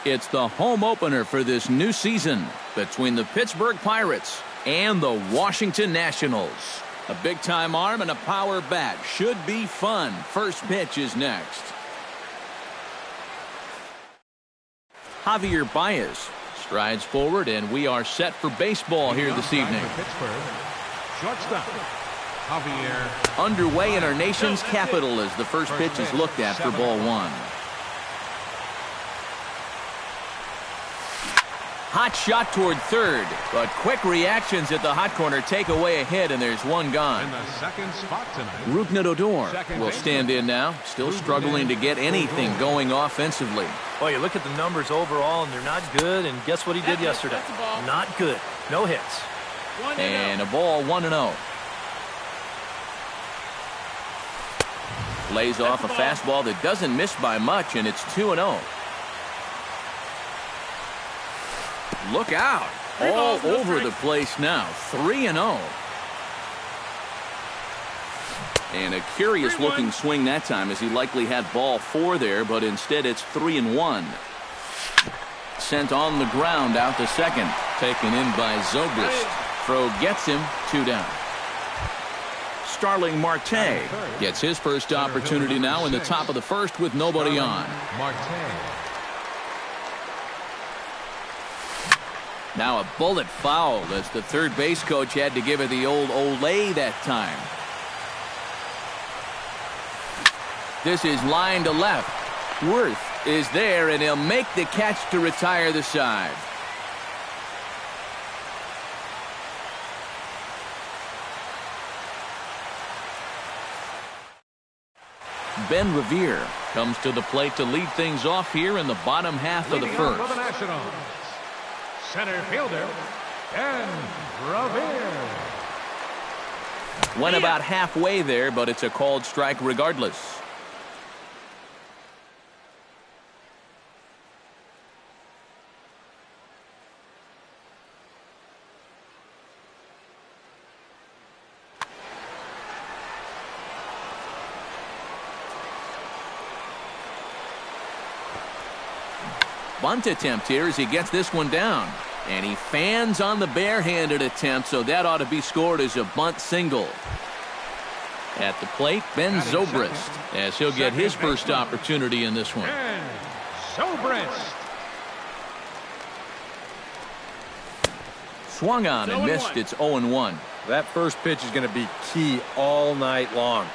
It's the home opener for this new season between the Pittsburgh Pirates and the Washington Nationals. A big-time arm and a power bat should be fun. First pitch is next. Javier Baez strides forward, and we are set for baseball here this evening. Shortstop, Javier. Underway in our nation's capital as the first pitch is looked at for ball one. Hot shot toward third, but quick reactions at the hot corner take away a hit, and there's one gone. In the second spot tonight, Rukna Odor will stand in now, still struggling to get anything going offensively. Well, you look at the numbers overall, and they're not good, and guess what he did yesterday? Not good. No hits. And a ball, 1-0. Lays off a fastball that doesn't miss by much, and it's 2-0. Look out. All over the place now. 3-0. And a curious looking swing that time, as he likely had ball 4 there, but instead it's 3-1. Sent on the ground out to second. Taken in by Zobrist. Throw gets him, 2 down. Starling Marte gets his first opportunity now in the top of the first with nobody on. Now a bullet foul as the third base coach had to give it the old Olay that time. This is line to left. Worth is there, and he'll make the catch to retire the side. Ben Revere comes to the plate to lead things off here in the bottom half of the first. For the Nationals, center fielder, Ben Revere. Went about halfway there, but it's a called strike regardless. Bunt attempt here as he gets this one down. And he fans on the barehanded attempt, so that ought to be scored as a bunt single. At the plate, Ben Zobrist, as he'll get his first opportunity in this one. Ben Zobrist. Swung on and missed. It's 0-1. That first pitch is going to be key all night long.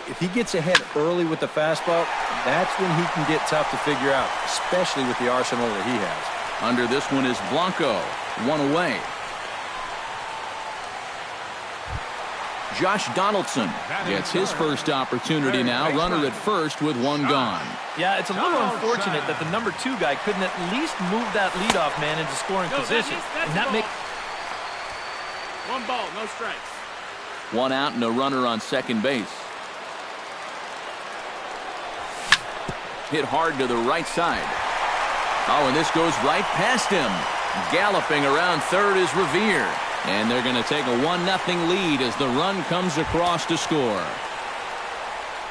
If he gets ahead early with the fastball, that's when he can get tough to figure out, especially with the arsenal that he has. Under this one is Blanco. 1 away. Josh Donaldson gets his first opportunity now. Runner at first with 1 gone. Yeah, it's a little unfortunate that the number 2 guy couldn't at least move that leadoff man into scoring position. And that makes 1 ball, no strikes. 1 out and a runner on second base. Hit hard to the right side. Oh, and this goes right past him. Galloping around third is Revere. And they're going to take a 1-0 lead as the run comes across to score.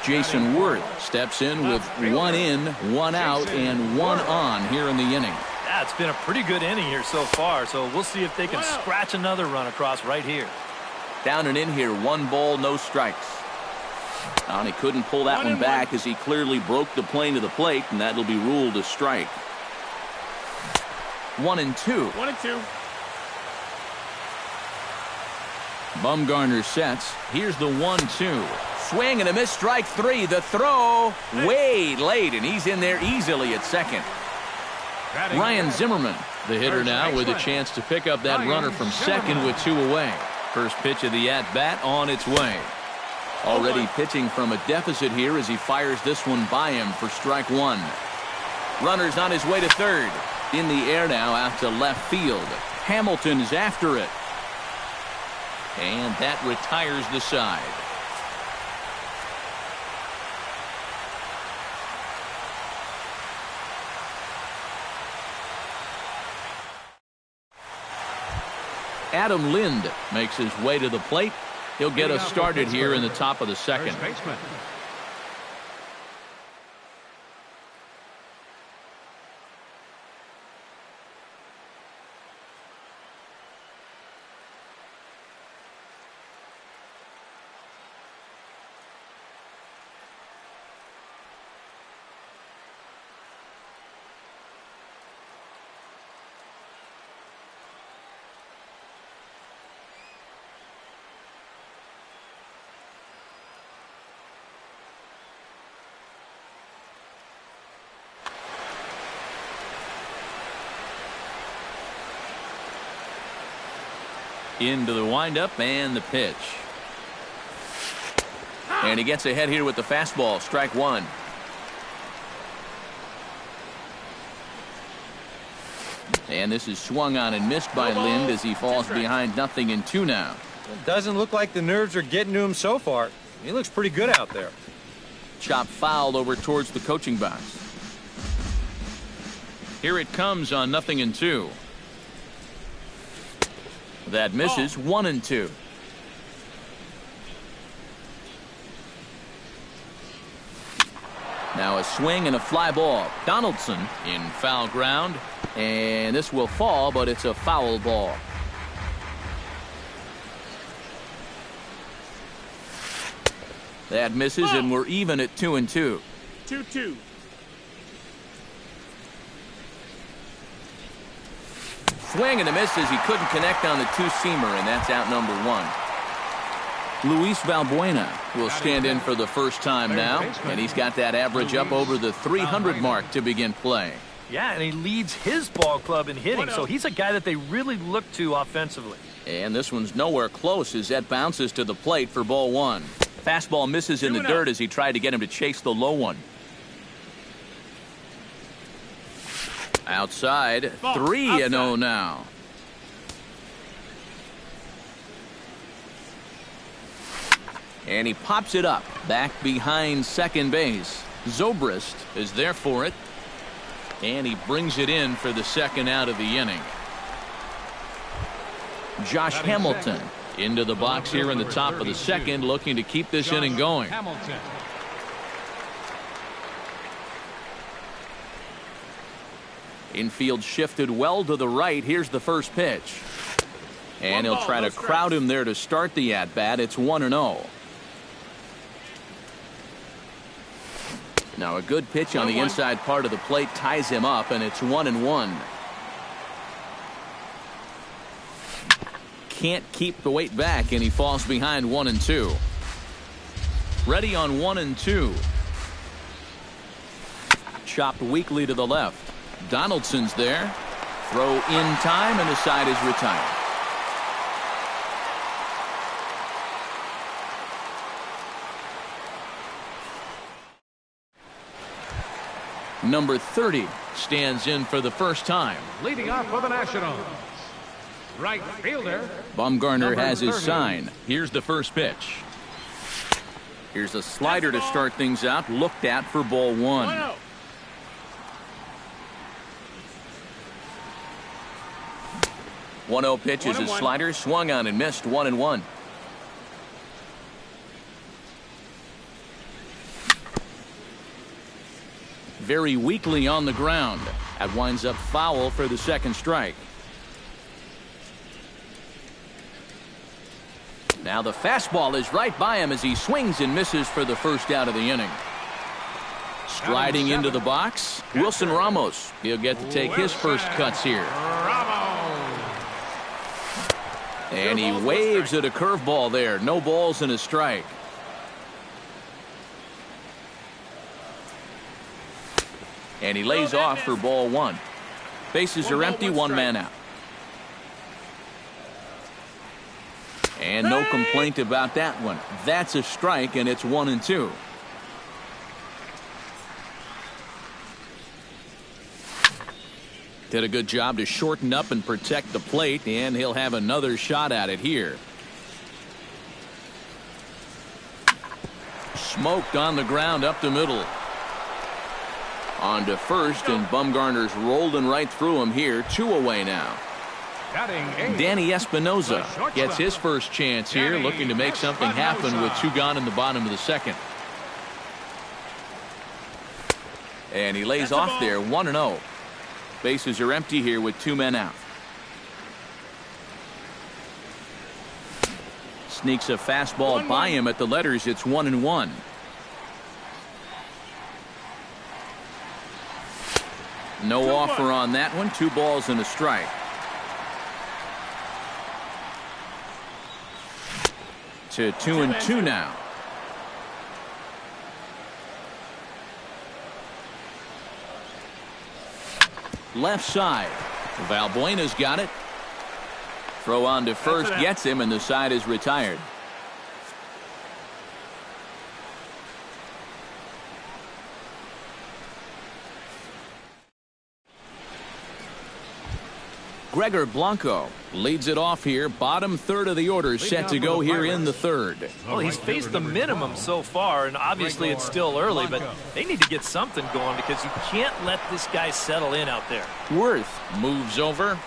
Jason Worth steps in with 1 in, 1 out, and 1 on here in the inning. Yeah, it's been a pretty good inning here so far, so we'll see if they can scratch another run across right here. Down and in here, 1 ball, no strikes. And he couldn't pull that one back as he clearly broke the plane to the plate, and that'll be ruled a strike. 1-2. 1-2. Bumgarner sets. Here's the 1-2. Swing and a miss, strike 3. The throw way late, and he's in there easily at second. Ryan Zimmerman, the hitter now, with a chance to pick up that runner from second with 2 away. First pitch of the at-bat on its way. Already pitching from a deficit here as he fires this one by him for strike 1. Runner's on his way to third. In the air now out to left field. Hamilton's after it. And that retires the side. Adam Lind makes his way to the plate. He'll get us started here in the top of the second. Into the windup and the pitch. And he gets ahead here with the fastball. Strike one. And this is swung on and missed by Lind as he falls behind 0-2 now. It doesn't look like the nerves are getting to him so far. He looks pretty good out there. Chop fouled over towards the coaching box. Here it comes on 0-2. That misses. 1-2. Now a swing and a fly ball. Donaldson in foul ground. And this will fall, but it's a foul ball. That misses, and we're even at 2-2. 2-2. Swing and a miss as he couldn't connect on the two-seamer, and that's out number one. Luis Valbuena will stand in for the first time now, and he's got that average up over the 300 mark to begin play. Yeah, and he leads his ball club in hitting, so he's a guy that they really look to offensively. And this one's nowhere close as that bounces to the plate for ball one. Fastball misses in the dirt as he tried to get him to chase the low one. Outside, 3-0 now. And he pops it up back behind second base. Zobrist is there for it. And he brings it in for the second out of the inning. Josh Hamilton into the box here in the top of the second, looking to keep this inning going. Hamilton. Infield shifted well to the right. Here's the first pitch. And he'll try to crowd him there to start the at-bat. It's 1-0. Now a good pitch on the inside part of the plate ties him up, and it's 1-1. Can't keep the weight back, and he falls behind 1-2. Ready on 1-2. Chopped weakly to the left. Donaldson's there. Throw in time, and the side is retired. Number 30 stands in for the first time. Leading off for the Nationals, right fielder Bumgarner has his 30. sign. Here's the first pitch. Here's a slider to start things out. Looked at for ball one. 1-0. One-zero pitch is his slider. Swung on and missed. 1-1. Very weakly on the ground. That winds up foul for the second strike. Now the fastball is right by him as he swings and misses for the first out of the inning. Striding into the box, Wilson Ramos. He'll get to take his first cuts here. And he waves at a curveball there. No balls and a strike. And he lays off for ball one. Bases are empty, one man out. And no complaint about that one. That's a strike, and it's 1-2. Did a good job to shorten up and protect the plate, and he'll have another shot at it here. Smoked on the ground up the middle. On to first, and Bumgarner's rolling right through him here. 2 away now. Danny Espinoza gets his first chance here, looking to make something happen with 2 gone in the bottom of the second. And he lays off there. 1-0. Bases are empty here with 2 men out. Sneaks a fastball by him at the letters. It's 1-1. No offer on that one. 2 balls and a strike. To 2-2 now. Left side. Valbuena's got it. Throw on to first gets him, and the side is retired. Gregor Blanco leads it off here. Bottom third of the order set to go here in the third. Well, he's faced the minimum so far, and obviously it's still early, but they need to get something going because you can't let this guy settle in out there. Worth moves over,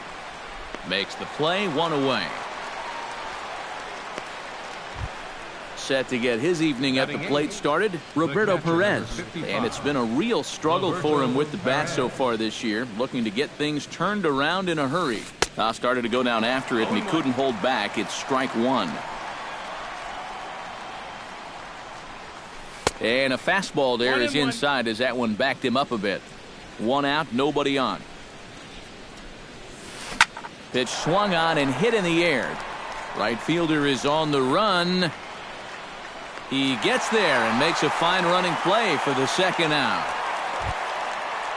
makes the play, one away. Set to get his evening at the plate started, Roberto Perez. And it's been a real struggle for him with the bat so far this year, looking to get things turned around in a hurry. Toss started to go down after it, and he couldn't hold back. It's strike one. And a fastball there is inside as that one backed him up a bit. One out, nobody on. Pitch swung on and hit in the air. Right fielder is on the run. He gets there and makes a fine running play for the second out.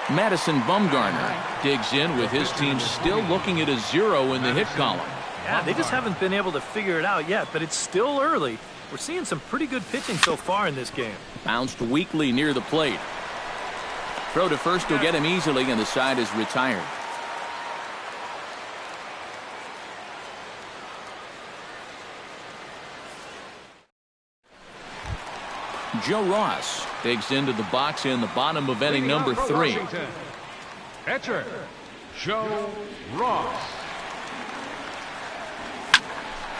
Madison Bumgarner digs in with his team still looking at a 0 in the hit column. Yeah, they just haven't been able to figure it out yet, but it's still early. We're seeing some pretty good pitching so far in this game. Bounced weakly near the plate. Throw to first will get him easily, and the side is retired. Joe Ross digs into the box in the bottom of inning number 3. Pitcher, Joe Ross.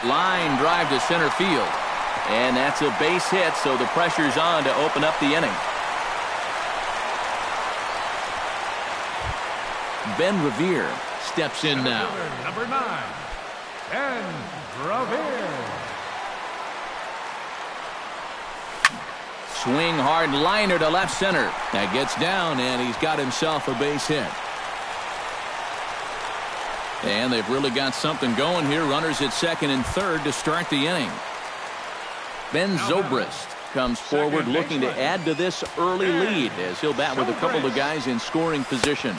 Line drive to center field. And that's a base hit, so the pressure's on to open up the inning. Ben Revere steps in now. Number 9, Ben Revere. Swing hard liner to left center. That gets down, and he's got himself a base hit. And they've really got something going here. Runners at second and third to start the inning. Ben Zobrist comes forward looking to add to this early lead as he'll bat with a couple of guys in scoring position.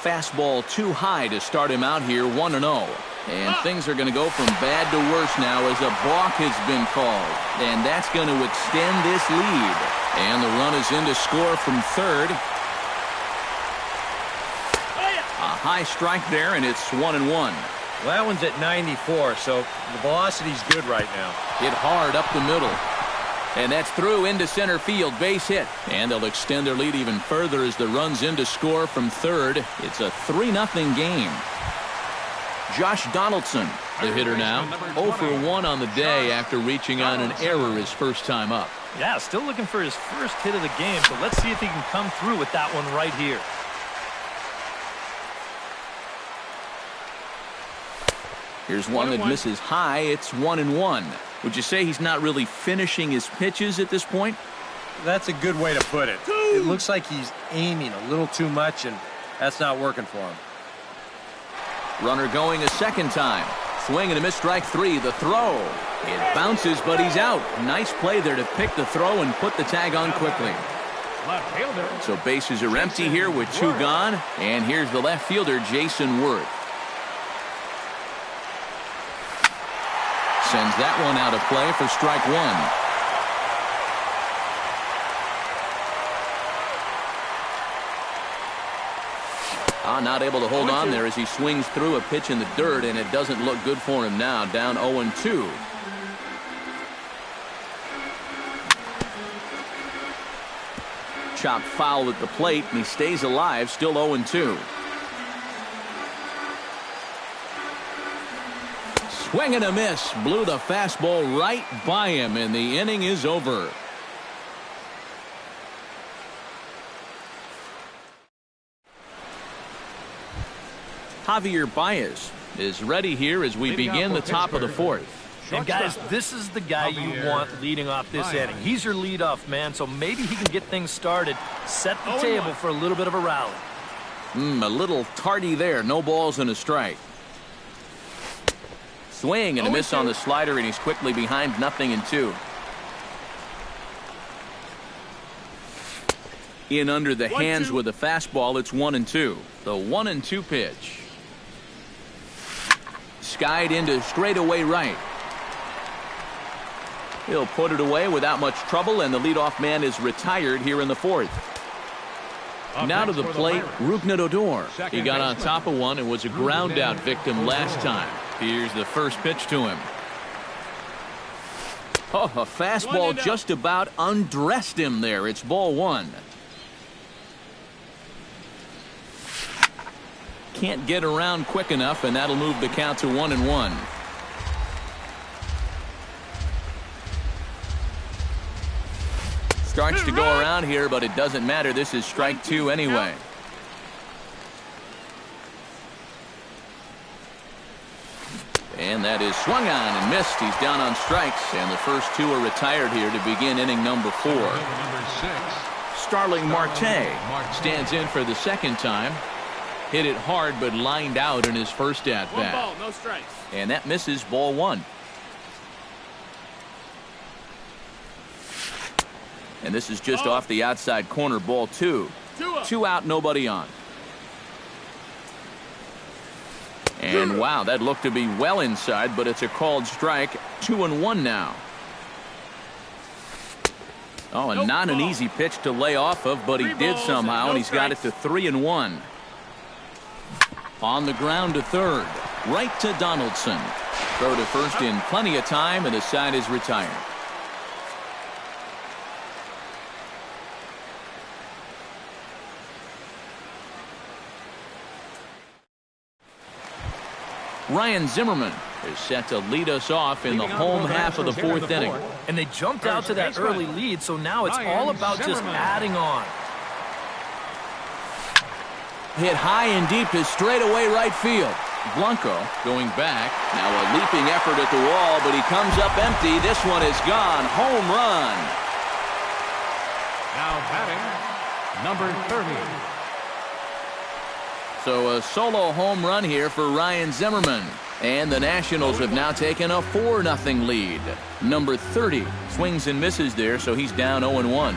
Fastball too high to start him out here, 1-0. And things are going to go from bad to worse now as a balk has been called. And that's going to extend this lead. And the run is in to score from third. A high strike there, and it's 1-1. Well, that one's at 94, so the velocity's good right now. Hit hard up the middle. And that's through into center field, base hit. And they'll extend their lead even further as the run's in to score from third. It's a 3-0 game. Josh Donaldson, the hitter now, 0 for 1 on the day after reaching on an error his first time up. Yeah, still looking for his first hit of the game, so let's see if he can come through with that one right here. Here's one that misses high. It's 1-1. Would you say he's not really finishing his pitches at this point? That's a good way to put it. It looks like he's aiming a little too much, and that's not working for him. Runner going a second time. Swing and a miss, strike 3. The throw. It bounces, but he's out. Nice play there to pick the throw and put the tag on quickly. So bases are empty here with 2 gone. And here's the left fielder, Jason Worth. Sends that one out of play for strike 1. Not able to hold on there as he swings through a pitch in the dirt, and it doesn't look good for him now. Down 0-2. Chopped foul at the plate, and he stays alive, still 0-2. Swing and a miss. Blew the fastball right by him, and the inning is over. Javier Baez is ready here as we begin the top of the 4th. And guys, this is the guy you want leading off this inning. He's your leadoff man, so maybe he can get things started, set the table for a little bit of a rally. A little tardy there. No balls and a strike. Swing and a miss on the slider, and he's quickly behind 0-2. In under the hands with a fastball, it's 1-2. The 1-2 pitch. Skied into straightaway right. He'll put it away without much trouble, and the leadoff man is retired here in the fourth. Now to the plate, Rougned Odor. He got on top of one and was a ground out victim last time. Here's the first pitch to him. Oh, a fastball just about undressed him there. It's ball one. Can't get around quick enough, and that'll move the count to 1-1. Starts to go around here, but it doesn't matter. This is strike two anyway. And that is swung on and missed. He's down on strikes, and the first two are retired here to begin inning number 4. Starling Marte stands in for the second time. Hit it hard, but lined out in his first at bat. 1 ball, no strikes. And that misses, ball 1. And this is just off the outside corner, ball 2. 2 out, nobody on. And wow, that looked to be well inside, but it's a called strike. 2-1 now. Oh, and not an easy pitch to lay off of, but he did somehow, and he's got it to 3-1. On the ground to third. Right to Donaldson. Throw to first in plenty of time, and the side is retired. Ryan Zimmerman is set to lead us off in the home half of the fourth inning. And they jumped out to that early lead, so now it's all about just adding on. Hit high and deep to straightaway right field. Blanco going back. Now a leaping effort at the wall, but he comes up empty. This one is gone. Home run. Now batting, number 30. So a solo home run here for Ryan Zimmerman. And the Nationals have now taken a 4-0 lead. Number 30 swings and misses there, so he's down 0-1.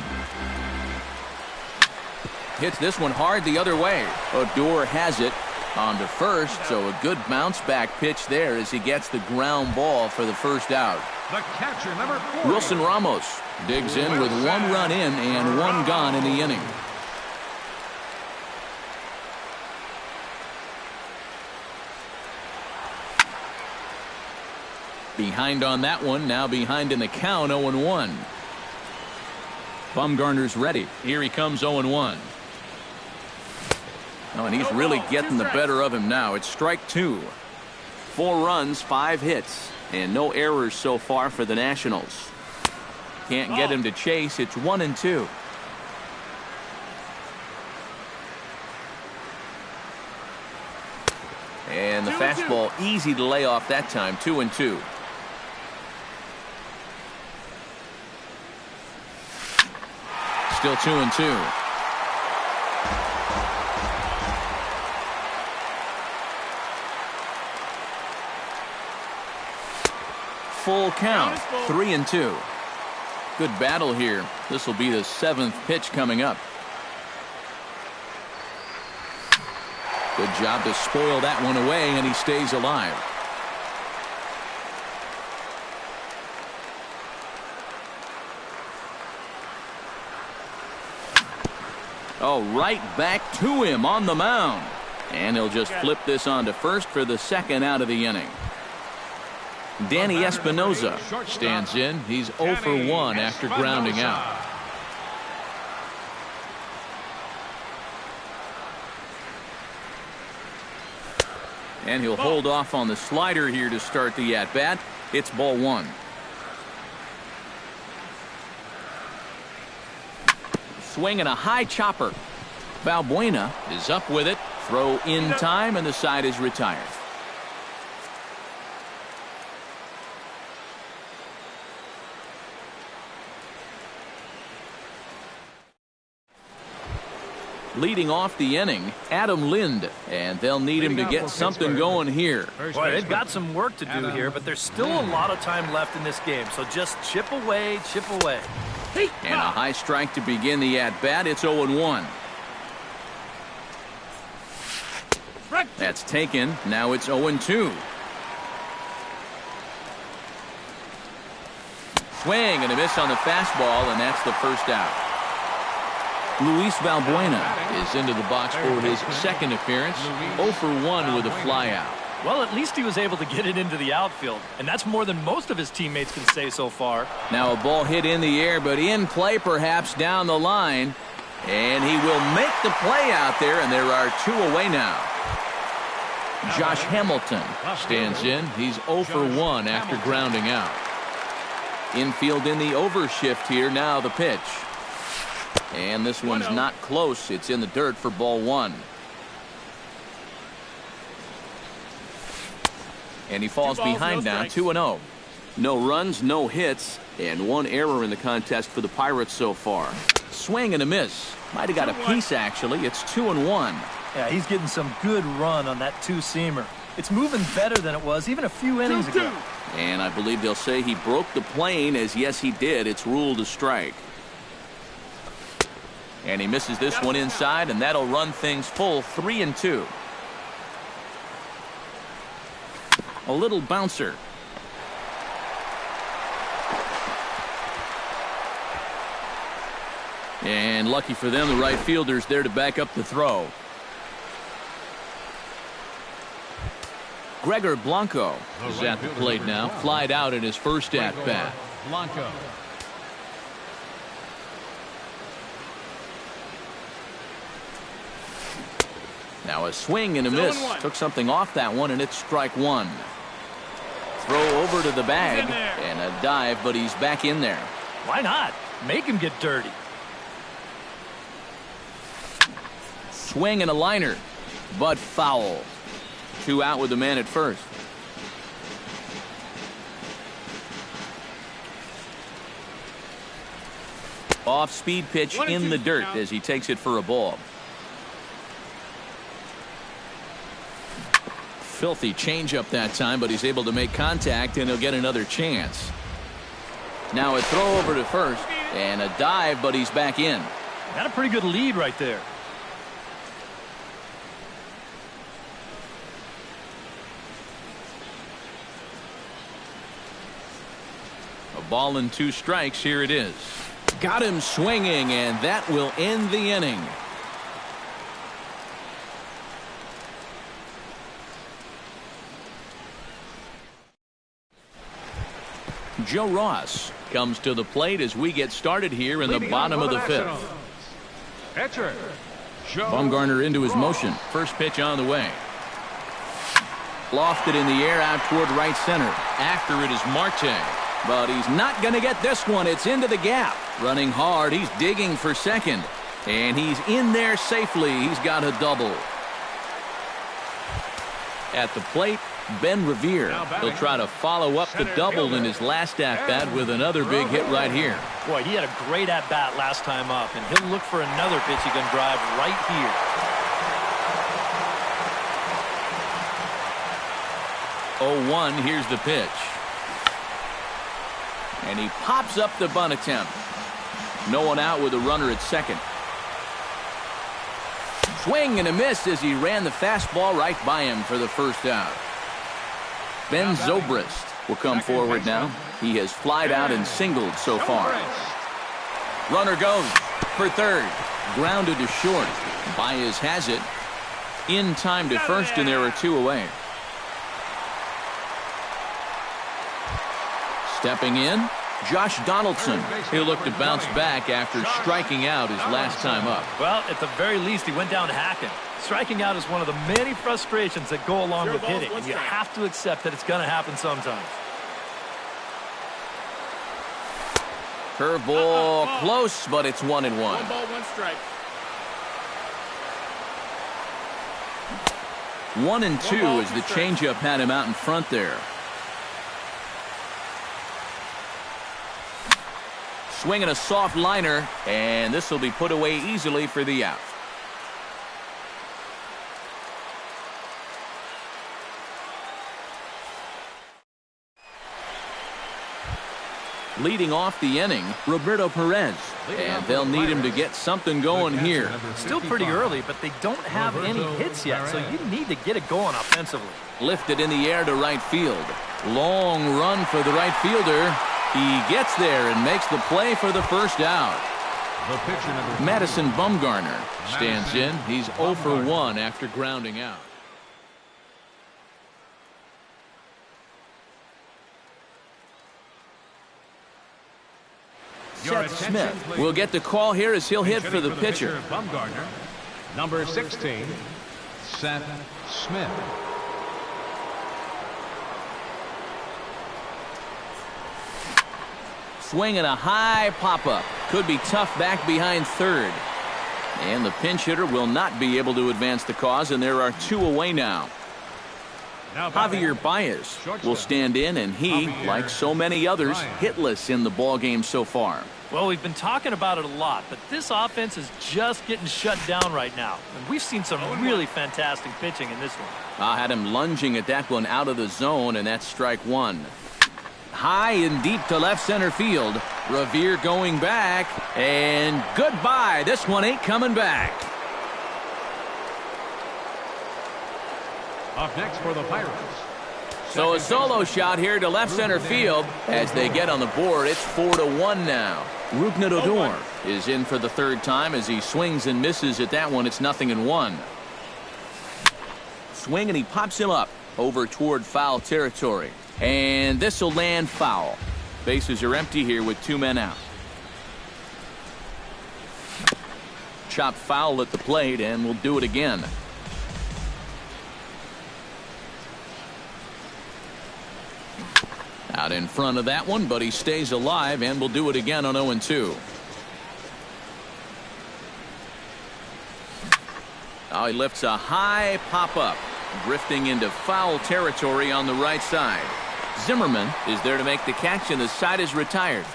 Hits this one hard the other way. Odor has it on to first, so a good bounce back pitch there as he gets the ground ball for the first out. The catcher, number 40. Wilson Ramos digs in with 1 run in and 1 gone in the inning. Behind on that one, now behind in the count, 0-1. Bumgarner's ready. Here he comes, 0-1. Oh, and he's really getting the better of him now. It's strike 2. 4 runs, 5 hits, and no errors so far for the Nationals. Can't get him to chase. It's 1-2. And the fastball easy to lay off that time. 2-2. Still 2-2. Full count. 3-2. Good battle here. This will be the 7th pitch coming up. Good job to spoil that one away, and he stays alive. Oh, right back to him on the mound. And he'll just flip this on to first for the 2nd out of the inning. Danny Espinoza stands in. He's 0 for 1 after grounding out. And he'll hold off on the slider here to start the at-bat. It's ball 1. Swinging a high chopper. Valbuena is up with it. Throw in time, and the side is retired. Leading off the inning, Adam Lind, and they'll need him to get something going here. Boy, they've got some work to do here, but there's still a lot of time left in this game, so just chip away, chip away. And a high strike to begin the at-bat. It's 0-1. That's taken. Now it's 0-2. swing and a miss on the fastball, and that's the first out. Luis Valbuena is into the box for his second appearance. 0 for 1 with a flyout. Well, at least he was able to get it into the outfield, and that's more than most of his teammates can say so far. Now a ball hit in the air, but in play perhaps down the line. And he will make the play out there, and there are 2 away now. Josh Hamilton stands in. He's 0 for 1 after grounding out. Infield in the overshift here. Now the pitch. And this one's not close. It's in the dirt for ball 1. And he falls behind now, 2-0. No runs, no hits, and 1 error in the contest for the Pirates so far. Swing and a miss. Might have got a piece, actually. It's 2-1. Yeah, he's getting some good run on that 2-seamer. It's moving better than it was even a few innings ago. And I believe they'll say he broke the plane, as yes, he did. It's ruled a strike. And he misses this one inside, and that'll run things full 3-2. A little bouncer. And lucky for them, the right fielder's there to back up the throw. Gregor Blanco is at the plate now. Flied out in his first at-bat. Blanco. Now a swing and a miss. Took something off that one, and it's strike 1. Throw over to the bag, and a dive, but he's back in there. Why not? Make him get dirty. Swing and a liner, but foul. 2 out with the man at first. Off-speed pitch in the dirt as he takes it for a ball. Filthy changeup that time, but he's able to make contact, and he'll get another chance. Now a throw over to first, and a dive, but he's back in. Got a pretty good lead right there. A ball and 2 strikes. Here it is. Got him swinging, and that will end the inning. Joe Ross comes to the plate as we get started here in the bottom of the 5th. Pitcher, Joe. Bumgarner into his motion. First pitch on the way. Lofted in the air out toward right center. After it is Marte. But he's not going to get this one. It's into the gap. Running hard. He's digging for second. And he's in there safely. He's got a double. At the plate, Ben Revere. He'll try to follow up the double in his last at-bat with another big hit right here. Boy, he had a great at-bat last time up, and he'll look for another pitch he can drive right here. 0-1, here's the pitch. And he pops up the bunt attempt. No one out with a runner at second. Swing and a miss as he ran the fastball right by him for the first out. Ben Zobrist will come forward now. He has flied out and singled so far. Runner goes for third. Grounded to short. Baez has it. In time to first, and there are 2 away. Stepping in, Josh Donaldson. He'll look to bounce back after striking out his last time up. Well, at the very least, he went down hacking. Striking out is one of the many frustrations that go along with hitting. And you have to accept that it's going to happen sometimes. Curveball close, but it's 1-1. 1 ball, 1 strike. 1-2 as the changeup had him out in front there. Swinging a soft liner, and this will be put away easily for the out. Leading off the inning, Roberto Perez, and they'll need him to get something going here. Still pretty early, but they don't have any hits yet, so you need to get it going offensively. Lifted in the air to right field. Long run for the right fielder, He gets there and makes the play for the first out. The pitcher number Madison Bumgarner stands in. He's 0 for 1 after grounding out. Seth Smith will get the call here as he'll hit for the pitcher. Bumgarner, number 16, Seth Smith. Swinging a high pop-up. Could be tough back behind third. And the pinch hitter will not be able to advance the cause, and there are 2 away now. Javier Baez will stand in, and he, like so many others, hitless in the ballgame so far. Well, we've been talking about it a lot, but this offense is just getting shut down right now. And we've seen some really fantastic pitching in this one. I had him lunging at that one out of the zone, and that's strike 1. High and deep to left center field. Revere going back, and goodbye. This one ain't coming back. Up next for the Pirates. So a solo shot here to left center field. As they get on the board, it's 4-1 now. Rougned Odor is in for the third time as he swings and misses at that one. It's 0-1. Swing, and he pops him up over toward foul territory. And this will land foul. Bases are empty here with 2 men out. Chop foul at the plate, and we'll do it again. Out in front of that one, but he stays alive, and we'll do it again on 0-2. Now he lifts a high pop-up, drifting into foul territory on the right side. Zimmerman is there to make the catch, and the side is retired.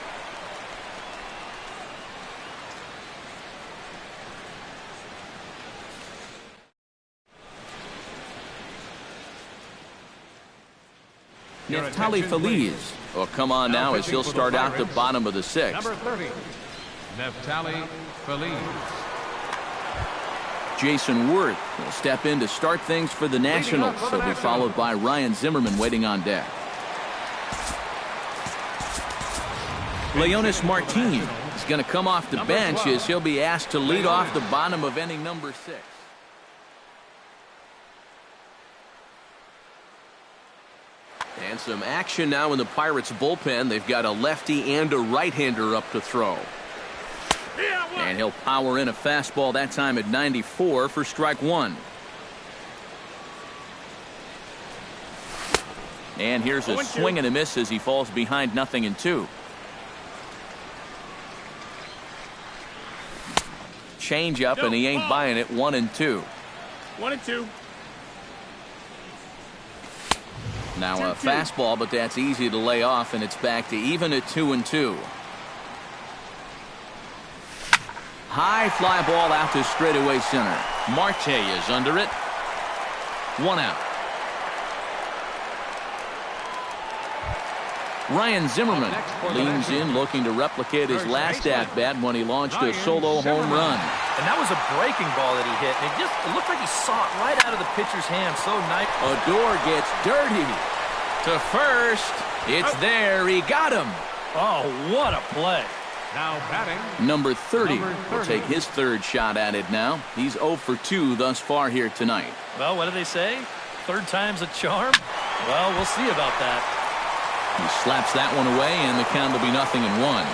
Neftali Feliz will come on now as he'll start out the bottom of the 6th. Number 30, Neftali Feliz. Jason Worth will step in to start things for the Nationals. He'll be followed by Ryan Zimmerman waiting on deck. Leonis Martin is going to come off the bench as he'll be asked to lead off the bottom of inning number 6. And some action now in the Pirates bullpen. They've got a lefty and a right-hander up to throw. And he'll power in a fastball that time at 94 for strike 1. And here's a swing and a miss as he falls behind 0-2. Change up, and he ain't buying it. 1-2. 1-2. Now a fastball, but that's easy to lay off, and it's back to even at 2-2. High fly ball out to straightaway center. Marte is under it. 1 out. Ryan Zimmerman leans in, looking to replicate his last at-bat when he launched a solo home run. And that was a breaking ball that he hit. And it looked like he saw it right out of the pitcher's hand. So nice. Odor gets dirty to first. It's there. He got him. Oh, what a play. Now batting, Number 30 will take his third shot at it now. He's 0 for 2 thus far here tonight. Well, what do they say? Third time's a charm? Well, we'll see about that. He slaps that one away, and the count will be 0-1.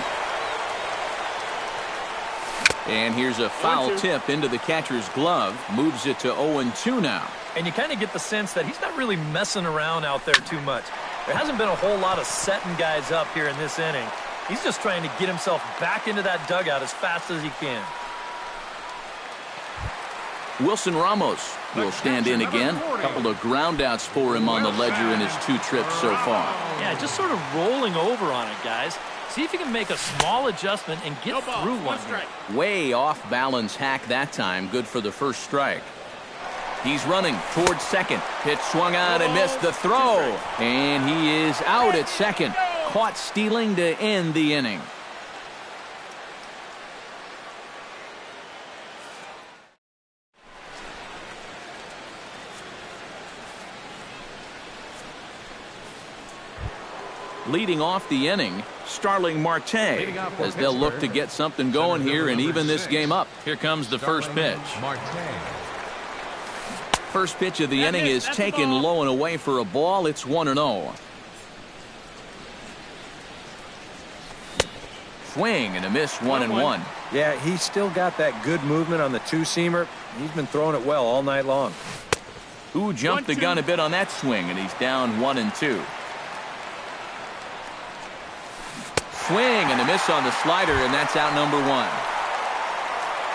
And here's a foul tip into the catcher's glove. Moves it to 0-2 now. And you kind of get the sense that he's not really messing around out there too much. There hasn't been a whole lot of setting guys up here in this inning. He's just trying to get himself back into that dugout as fast as he can. Wilson Ramos will stand in again. A couple of groundouts for him on the ledger in his 2 trips so far. Yeah, just sort of rolling over on it, guys. See if you can make a small adjustment and get through one. Way off balance hack that time. Good for the first strike. He's running towards second. Pitch swung on and missed the throw. And he is out at second. Caught stealing to end the inning. Leading off the inning, Starling Marte, as they'll look to get something going here and even this game up. Here comes the first pitch. First pitch of the inning is taken low and away for a ball. It's 1-0. Swing and a miss, 1-1. Yeah, he's still got that good movement on the two-seamer. He's been throwing it well all night long. Who jumped the gun a bit on that swing, and he's down 1-2. Swing and a miss on the slider, and that's out number 1.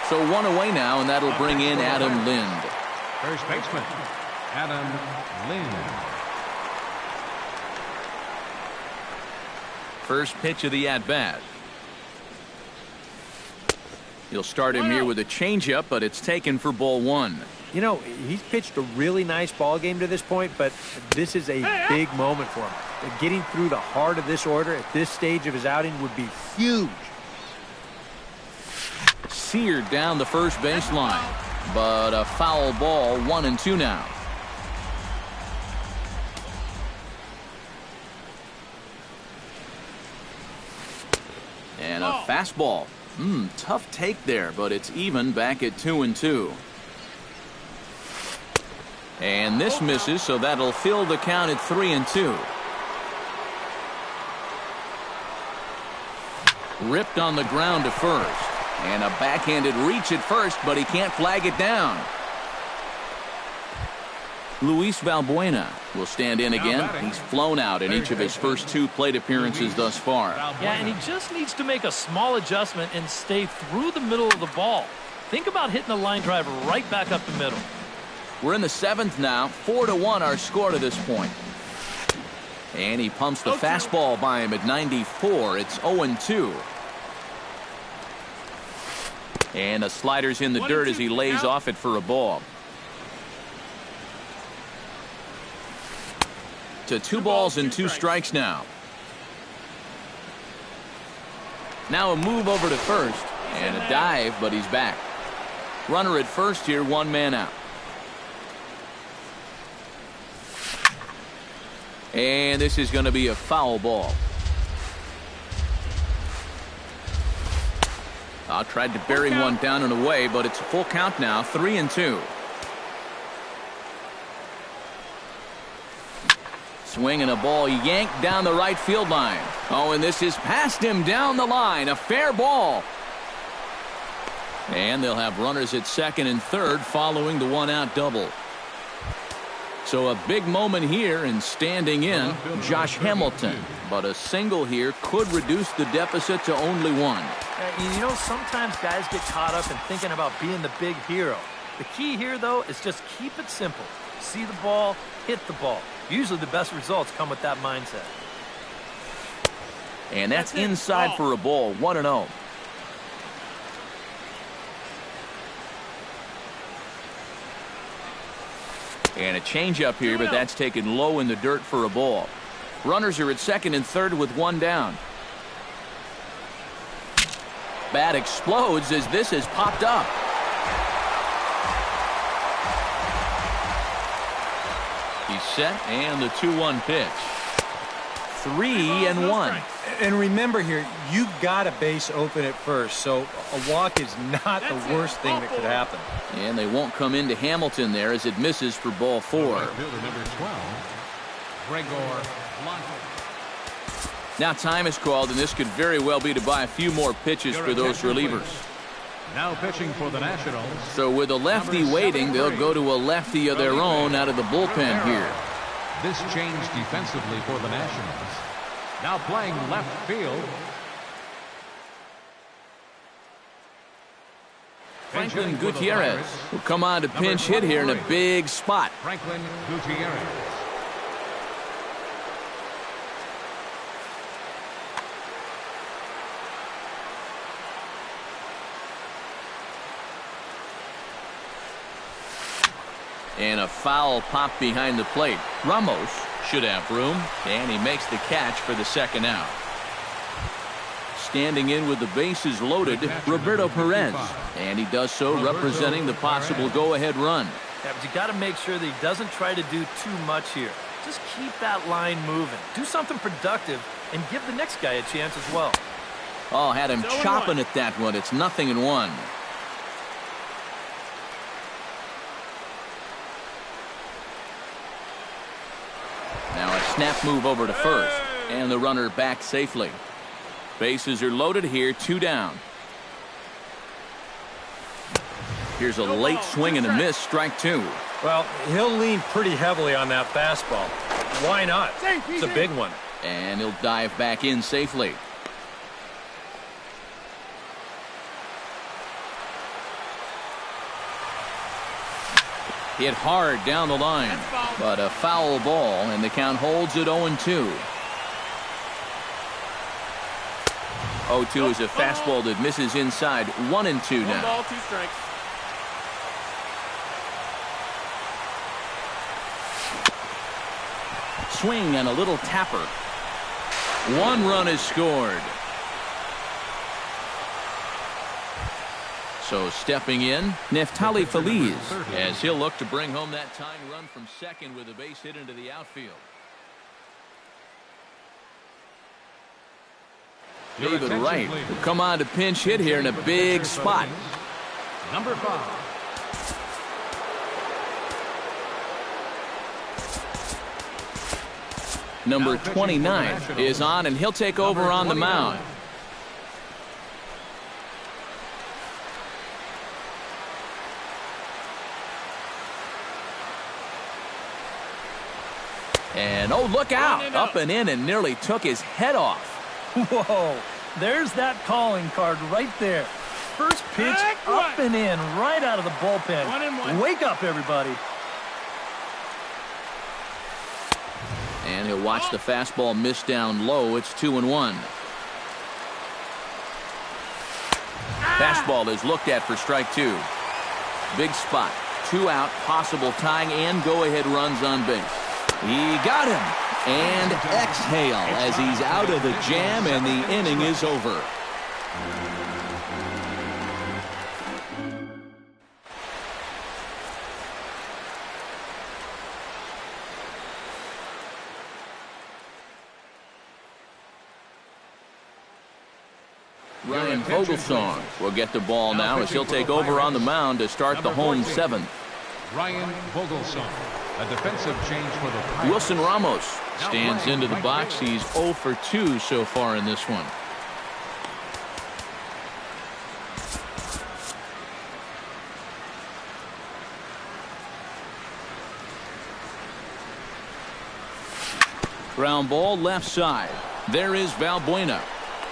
So 1 away now, and that'll bring in Adam Lind. First baseman, Adam Lind. First pitch of the at-bat. He'll start him here with a changeup, but it's taken for ball 1. You know, he's pitched a really nice ball game to this point, but this is a big moment for him. Getting through the heart of this order at this stage of his outing would be huge. Seared down the first baseline, but a foul ball, 1-2 now. And a fastball. Tough take there, but it's even back at 2-2. And this misses, so that'll fill the count at 3-2. Ripped on the ground to first. And a backhanded reach at first, but he can't flag it down. Luis Valbuena will stand in again. He's flown out in each of his first 2 plate appearances thus far. Yeah, and he just needs to make a small adjustment and stay through the middle of the ball. Think about hitting a line drive right back up the middle. We're in the 7th now. 4-1 our score to this point. And he pumps the fastball by him at 94. It's 0-2. And the slider's in the dirt as he lays off it for a ball. To 2 balls and 2 strikes now. Now a move over to first and a dive, but he's back. Runner at first here, 1 man out. And this is going to be a foul ball. Tried to bury one down and away, but it's a full count now, 3-2. Swinging a ball yanked down the right field line. Oh, and this is past him down the line. A fair ball. And they'll have runners at second and third following the 1-out double. So a big moment here, and standing in, Josh Hamilton. But a single here could reduce the deficit to only 1. You know, sometimes guys get caught up in thinking about being the big hero. The key here, though, is just keep it simple. See the ball, hit the ball. Usually the best results come with that mindset. And that's inside for a ball, 1-0. And a changeup here, but that's taken low in the dirt for a ball. Runners are at second and third with 1 down. Bat explodes as this has popped up. He's set, and the 2-1 pitch. 3-1. And remember here, you got a base open at first, so a walk is not the worst thing that could happen. And they won't come into Hamilton there as it misses for ball 4. Number 12, Gregor Blanco. Now time is called, and this could very well be to buy a few more pitches for those relievers. Now pitching for the Nationals. So with a lefty waiting, they'll go to a lefty of their own out of the bullpen here. This changed defensively for the Nationals. Now playing left field. Franklin Gutierrez will come on to pinch hit here in a big spot. Franklin Gutierrez. And a foul pop behind the plate. Ramos should have room, and he makes the catch for the 2nd out. Standing in with the bases loaded, Roberto Perez, and he does so representing the possible go-ahead run. Yeah, but you got to make sure that he doesn't try to do too much here. Just keep that line moving. Do something productive, and give the next guy a chance as well. Oh, had him chopping at that one. It's 0-1. Now a snap move over to first, and the runner back safely. Bases are loaded here, 2 down. Here's a late swing and a miss, strike 2. Well, he'll lean pretty heavily on that fastball. Why not? It's a big one. And he'll dive back in safely. Hit hard down the line, but a foul ball, and the count holds at 0-2. 0-2 is a fastball that misses inside. 1-2 now. 1 ball, 2 strikes. Swing and a little tapper. 1 run is scored. So stepping in, Neftali Feliz, as he'll look to bring home that tying run from second with a base hit into the outfield. David Wright will come on to pinch hit here in a big spot. Number 5. Number 29 is on, and he'll take over on the mound. And oh, look out! Up and in and nearly took his head off. Whoa, there's that calling card right there. First pitch up and in right out of the bullpen. 1-1. Wake up, everybody. And he'll watch the fastball miss down low. It's 2-1. Fastball is looked at for strike 2. Big spot. 2 out, possible tying and go-ahead runs on base. He got him. And exhale as he's out of the jam, and the inning is over. Ryan Vogelsong will get the ball now as he'll take over on the mound to start the home 7th. Ryan Vogelsong, a defensive change for the Pirates. Wilson Ramos stands into the box. He's 0 for 2 so far in this one. Ground ball left side. There is Valbuena.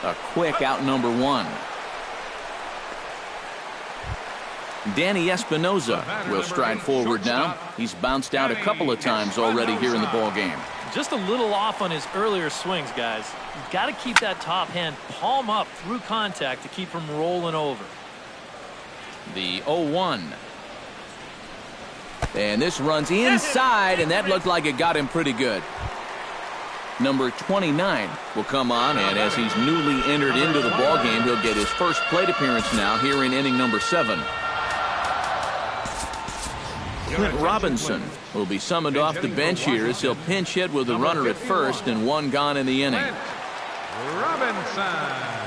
A quick out number 1. Danny Espinoza will stride forward now. He's bounced out a couple of times already here in the ball game. Just a little off on his earlier swings, guys. You've got to keep that top hand palm up through contact to keep him rolling over. The 0-1. And this runs inside, and that looked like it got him pretty good. Number 29 will come on, and as he's newly entered into the ballgame, he'll get his first plate appearance now here in inning number 7. Clint Robinson will be summoned off the bench here as he'll pinch hit with the runner at first and 1 gone in the inning. Robinson.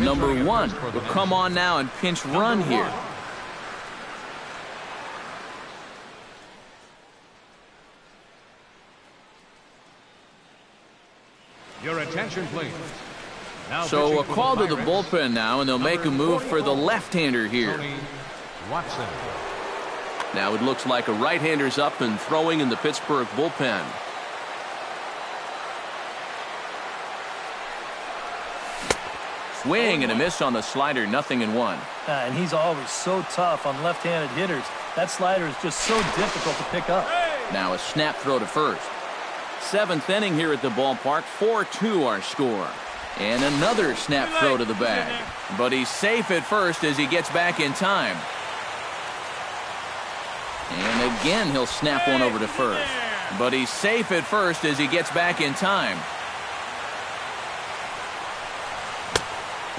Number 1 will come on now and pinch run here. Your attention, please. Now So a call to the Pirates, bullpen now, and they'll make a move for the left-hander here. Tony Watson. Now it looks like a right-hander's up and throwing in the Pittsburgh bullpen. Swing and a miss on the slider, 0-1. And he's always so tough on left-handed hitters. That slider is just so difficult to pick up. Now a snap throw to first. 7th inning here at the ballpark. 4-2 our score. And another snap throw to the bag. But he's safe at first as he gets back in time. And again he'll snap one over to first. But he's safe at first as he gets back in time.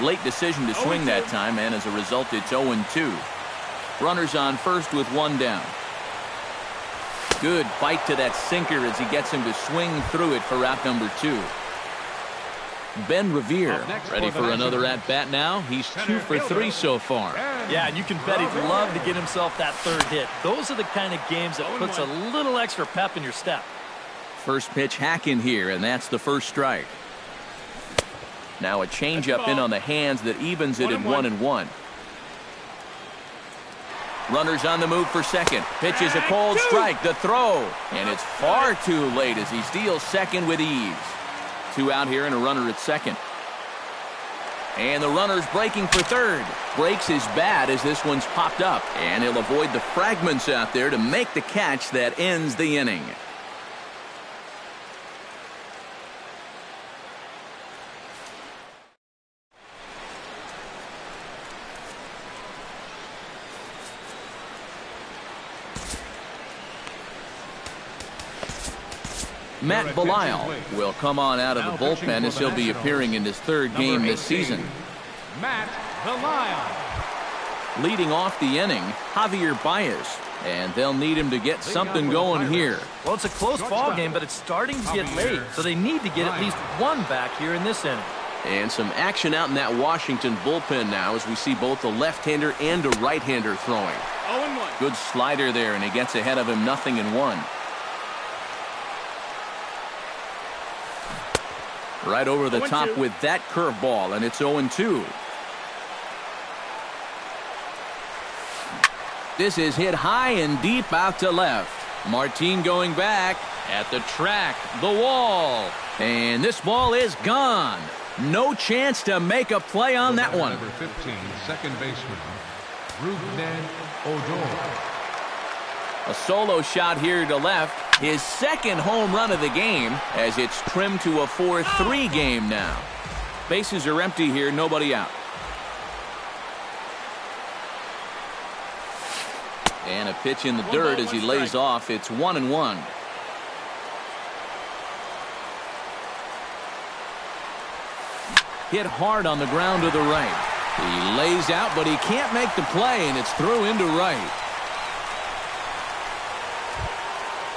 Late decision to swing that time, and as a result, it's 0-2. Runners on first with one down. Good bite to that sinker as he gets him to swing through it for out number 2. Ben Revere ready for another at-bat now. He's 2 for 3 so far. Yeah, and you can bet he'd love to get himself that third hit. Those are the kind of games that puts a little extra pep in your step. First pitch hacking here, and that's the first strike. Now a changeup in on the hands that evens it at 1-1. Runners on the move for second. Pitch is a cold strike. The throw. And it's far too late as he steals second with ease. 2 out here and a runner at second. And the runner's breaking for third. Breaks his bat as this one's popped up. And he'll avoid the fragments out there to make the catch that ends the inning. Matt Belisle will come on out of the bullpen as he'll be appearing in his third game this season. Matt Belisle. Leading off the inning, Javier Baez, and they'll need him to get something going here. Well, it's a close ball game, but it's starting to get late, so they need to get at least one back here in this inning. And some action out in that Washington bullpen now as we see both a left-hander and a right-hander throwing. 0-1. Good slider there, and he gets ahead of him 0-1. Right over the top with that curveball, and it's 0-2. This is hit high and deep out to left. Martin going back at the track, the wall. And this ball is gone. No chance to make a play on that one. Number 15, second baseman, Rougned Odor. A solo shot here to left. His second home run of the game as it's trimmed to a 4-3 game now. Bases are empty here, nobody out. And a pitch in the dirt as he lays off. It's 1-1. Hit hard on the ground to the right. He lays out, but he can't make the play, and it's through into right.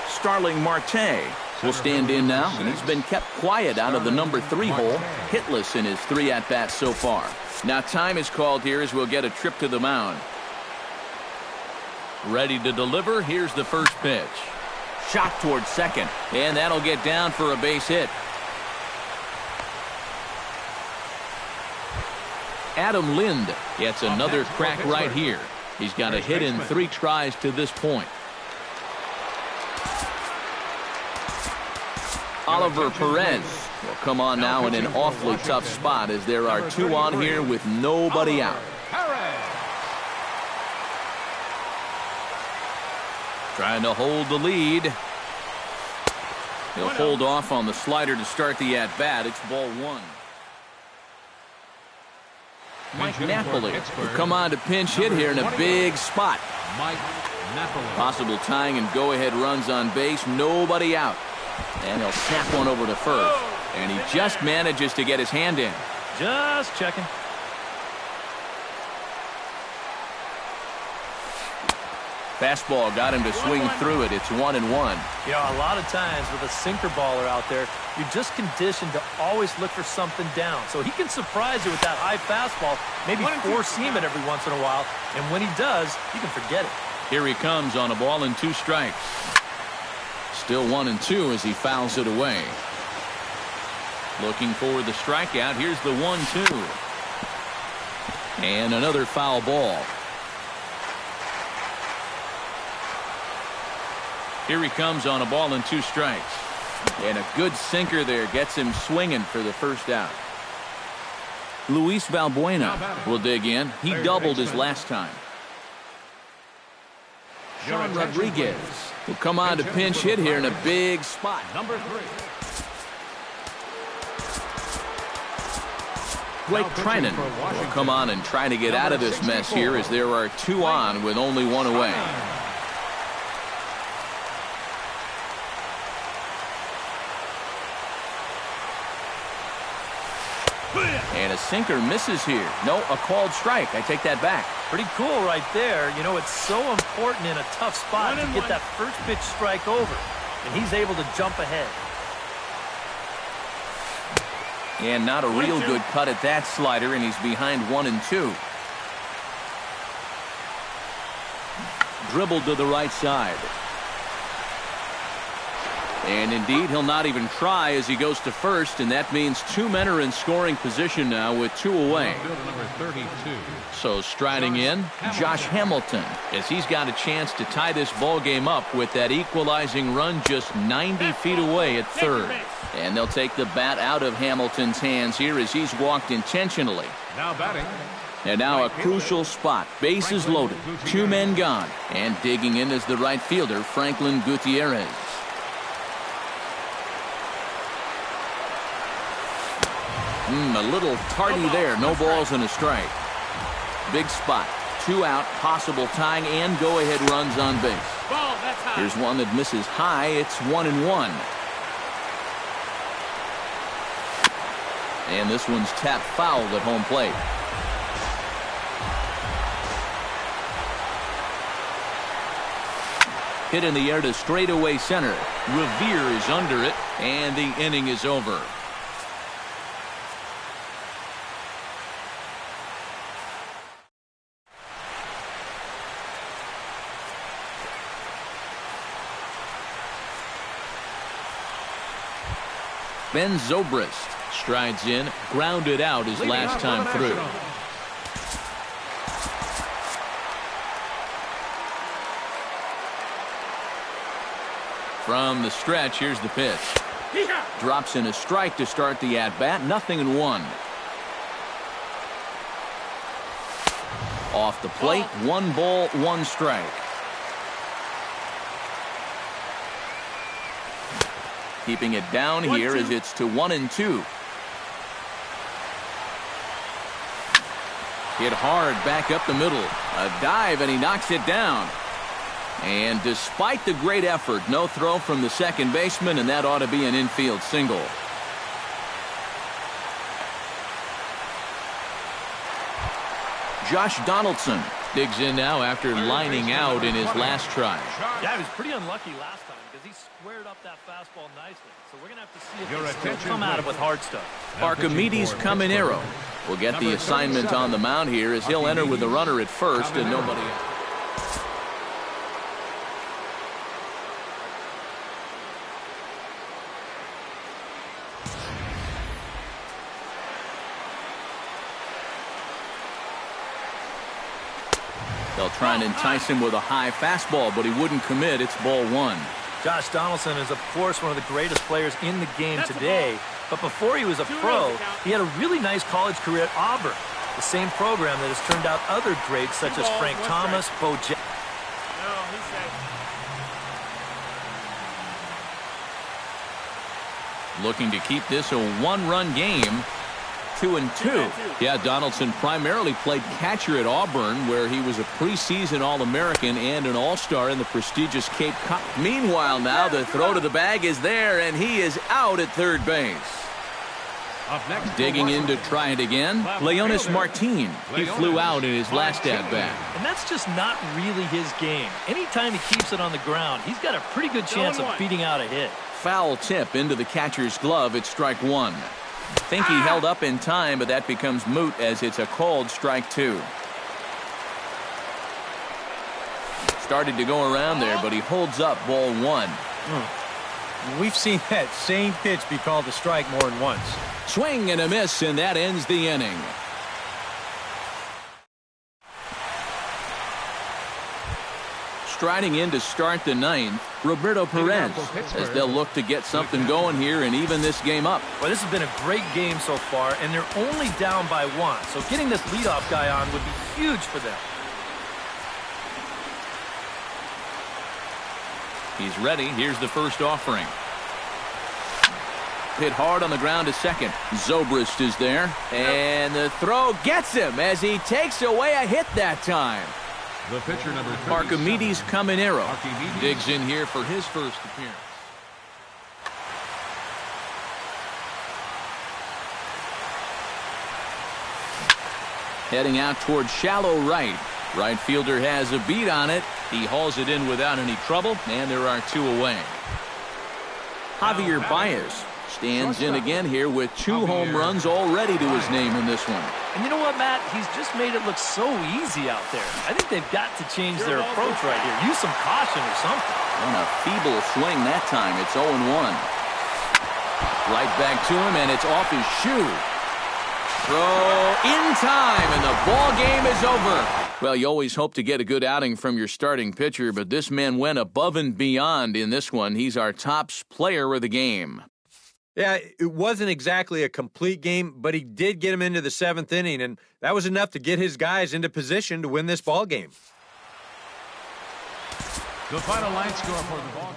Starling Marte will stand in now, and he's been kept quiet out of the number 3 hole, hitless in his 3 at-bats so far. Now time is called here as we'll get a trip to the mound. Ready to deliver, here's the first pitch. Shot towards second, and that'll get down for a base hit. Adam Lind gets another crack right here. He's got a hit in 3 tries to this point. Oliver Perez will come on now in an awfully tough spot as there are 2 on here with nobody out. Trying to hold the lead. He'll hold off on the slider to start the at-bat. It's ball 1. Mike Napoli will come on to pinch hit here in a big spot. Mike Napoli. Possible tying and go-ahead runs on base. Nobody out. And he'll snap one over to first. And he just manages to get his hand in. Just checking. Fastball got him to swing through it. It's 1-1. You know, a lot of times with a sinker baller out there, you're just conditioned to always look for something down. So he can surprise you with that high fastball, maybe 4-seam it every once in a while. And when he does, you can forget it. Here he comes on a ball and 2 strikes. Still 1-2 as he fouls it away. Looking for the strikeout. Here's the 1-2. And another foul ball. Here he comes on a ball and 2 strikes. And a good sinker there gets him swinging for the first out. Luis Valbuena will dig in. He doubled his last time. Sean Rodriguez will come on to pinch hit here in a big spot. Number 3. Blake Trinan will come on and try to get out of this mess here as there are 2 on with only 1 away. And a sinker misses here. No, a called strike. I take that back. Pretty cool right there. You know, it's so important in a tough spot to get that first pitch strike over. And he's able to jump ahead. And not a real good cut at that slider, and he's behind 1-2. Dribbled to the right side. And indeed, he'll not even try as he goes to first, and that means two men are in scoring position now with two away. So striding in, Josh Hamilton, as he's got a chance to tie this ball game up with that equalizing run just 90 feet away at third. And they'll take the bat out of Hamilton's hands here as he's walked intentionally. Now batting. And now a crucial spot. Bases loaded. Two men gone. And digging in is the right fielder, Franklin Gutierrez. A little tardy there. No balls and a strike. Big spot. Two out. Possible tying and go-ahead runs on base. Here's one that misses high. It's 1-1. And this one's tapped foul at home plate. Hit in the air to straightaway center. Revere is under it, and the inning is over. Ben Zobrist strides in, grounded out his last time through. From the stretch, here's the pitch. Drops in a strike to start the at-bat. 0-1. Off the plate, 1 ball, 1 strike. Keeping it down here as it's to 1-2. Hit hard back up the middle. A dive and he knocks it down. And despite the great effort, no throw from the second baseman, and that ought to be an infield single. Josh Donaldson digs in now after lining out in his last try. Yeah, he was pretty unlucky last time because he squared up that fastball nicely. So we're going to have to see if he still come at it with hard stuff. Archimedes Caminero will get the assignment on the mound here as he'll enter with a runner at first and nobody else. They'll try and entice him with a high fastball, but he wouldn't commit. It's ball 1. Josh Donaldson is, of course, one of the greatest players in the game today. But before he was a pro, he had a really nice college career at Auburn, the same program that has turned out other greats such as Frank Thomas, Bo Jackson. Looking to keep this a 1-run game. 2-2. Yeah, Donaldson primarily played catcher at Auburn, where he was a preseason All-American and an All-Star in the prestigious Cape Cod. Meanwhile, now the throw to the bag is there, and he is out at third base. Digging in to try it again, Leonis Martin. He flew out in his last at-bat. And that's just not really his game. Anytime he keeps it on the ground, he's got a pretty good chance of beating out a hit. Foul tip into the catcher's glove. It's strike 1. Think he held up in time, but that becomes moot as it's a called strike 2. Started to go around there, but he holds up ball 1. We've seen that same pitch be called a strike more than once. Swing and a miss, and that ends the inning. Striding in to start the 9th, Roberto Perez, as they'll look to get something going here and even this game up. Well, this has been a great game so far, and they're only down by 1. So getting this leadoff guy on would be huge for them. He's ready. Here's the first offering. Hit hard on the ground to second. Zobrist is there, and the throw gets him as he takes away a hit that time. The pitcher number 37, Archimedes Caminero digs in here for his first appearance. Heading out towards shallow right. Right fielder has a beat on it. He hauls it in without any trouble, and there are 2 away. Javier Baez stands in again here with 2 home runs already to his name in this one. And you know what, Matt? He's just made it look so easy out there. I think they've got to change their approach right here. Use some caution or something. On a feeble swing that time. It's 0-1. Right back to him, and it's off his shoe. Throw in time, and the ball game is over. Well, you always hope to get a good outing from your starting pitcher, but this man went above and beyond in this one. He's our top player of the game. Yeah, it wasn't exactly a complete game, but he did get him into the 7th inning, and that was enough to get his guys into position to win this ball game. The final line score for the ball.